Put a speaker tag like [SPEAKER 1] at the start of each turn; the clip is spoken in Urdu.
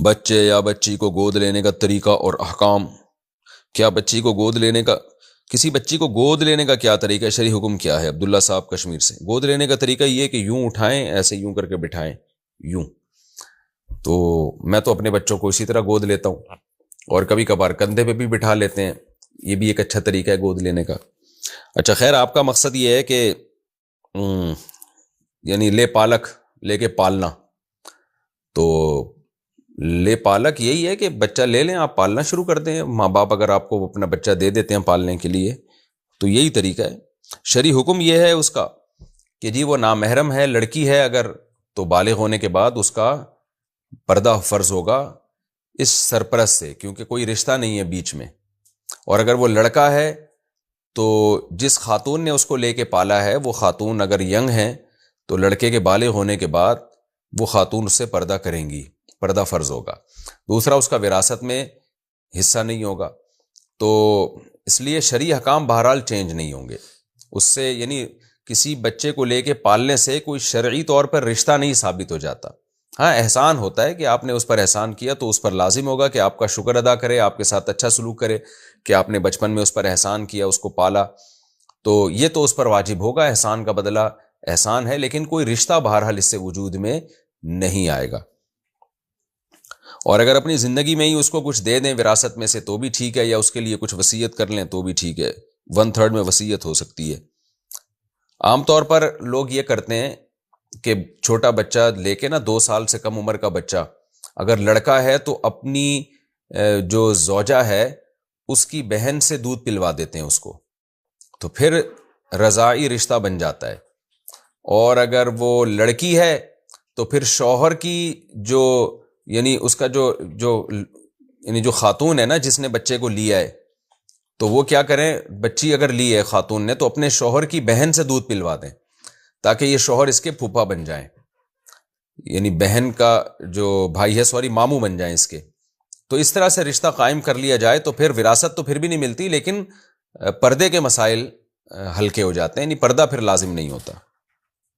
[SPEAKER 1] بچے یا بچی کو گود لینے کا طریقہ اور احکام۔ کیا بچی کو گود لینے کا کسی بچی کو گود لینے کا کیا طریقہ ہے، شرعی حکم کیا ہے؟ عبداللہ صاحب کشمیر سے۔ گود لینے کا طریقہ یہ کہ یوں اٹھائیں، ایسے یوں کر کے بٹھائیں، یوں۔ تو میں تو اپنے بچوں کو اسی طرح گود لیتا ہوں، اور کبھی کبھار کندھے پہ بھی بٹھا لیتے ہیں، یہ بھی ایک اچھا طریقہ ہے گود لینے کا۔ اچھا خیر، آپ کا مقصد یہ ہے کہ یعنی لے پالک لے کے پالنا، تو لے پالک یہی ہے کہ بچہ لے لیں، آپ پالنا شروع کر دیں۔ ماں باپ اگر آپ کو اپنا بچہ دے دیتے ہیں پالنے کے لیے تو یہی طریقہ ہے۔ شرعی حکم یہ ہے اس کا کہ جی وہ نامحرم ہے، لڑکی ہے اگر، تو بالغ ہونے کے بعد اس کا پردہ فرض ہوگا اس سرپرست سے، کیونکہ کوئی رشتہ نہیں ہے بیچ میں۔ اور اگر وہ لڑکا ہے تو جس خاتون نے اس کو لے کے پالا ہے، وہ خاتون اگر ینگ ہیں تو لڑکے کے بالغ ہونے کے بعد وہ خاتون اس سے پردہ کریں گی، پردہ فرض ہوگا۔ دوسرا، اس کا وراثت میں حصہ نہیں ہوگا۔ تو اس لیے شرعی احکام بہرحال چینج نہیں ہوں گے اس سے، یعنی کسی بچے کو لے کے پالنے سے کوئی شرعی طور پر رشتہ نہیں ثابت ہو جاتا۔ ہاں احسان ہوتا ہے کہ آپ نے اس پر احسان کیا تو اس پر لازم ہوگا کہ آپ کا شکر ادا کرے، آپ کے ساتھ اچھا سلوک کرے، کہ آپ نے بچپن میں اس پر احسان کیا، اس کو پالا، تو یہ تو اس پر واجب ہوگا، احسان کا بدلہ احسان ہے، لیکن کوئی رشتہ بہرحال اس سے وجود میں نہیں آئے گا۔ اور اگر اپنی زندگی میں ہی اس کو کچھ دے دیں وراثت میں سے تو بھی ٹھیک ہے، یا اس کے لیے کچھ وصیت کر لیں تو بھی ٹھیک ہے، 1/3 میں وصیت ہو سکتی ہے۔ عام طور پر لوگ یہ کرتے ہیں کہ چھوٹا بچہ لے کے 2 سال سے کم عمر کا بچہ اگر لڑکا ہے تو اپنی جو زوجہ ہے اس کی بہن سے دودھ پلوا دیتے ہیں اس کو، تو پھر رضاعی رشتہ بن جاتا ہے۔ اور اگر وہ لڑکی ہے تو پھر شوہر کی یعنی اس کا جو خاتون ہے نا جس نے بچے کو لیا ہے، تو وہ کیا کریں، بچی اگر لی ہے خاتون نے تو اپنے شوہر کی بہن سے دودھ پلوا دیں، تاکہ یہ شوہر اس کے پھوپھا بن جائیں، یعنی بہن کا جو بھائی ہے ماموں بن جائیں اس کے۔ تو اس طرح سے رشتہ قائم کر لیا جائے تو پھر وراثت تو پھر بھی نہیں ملتی، لیکن پردے کے مسائل ہلکے ہو جاتے ہیں، یعنی پردہ پھر لازم نہیں ہوتا۔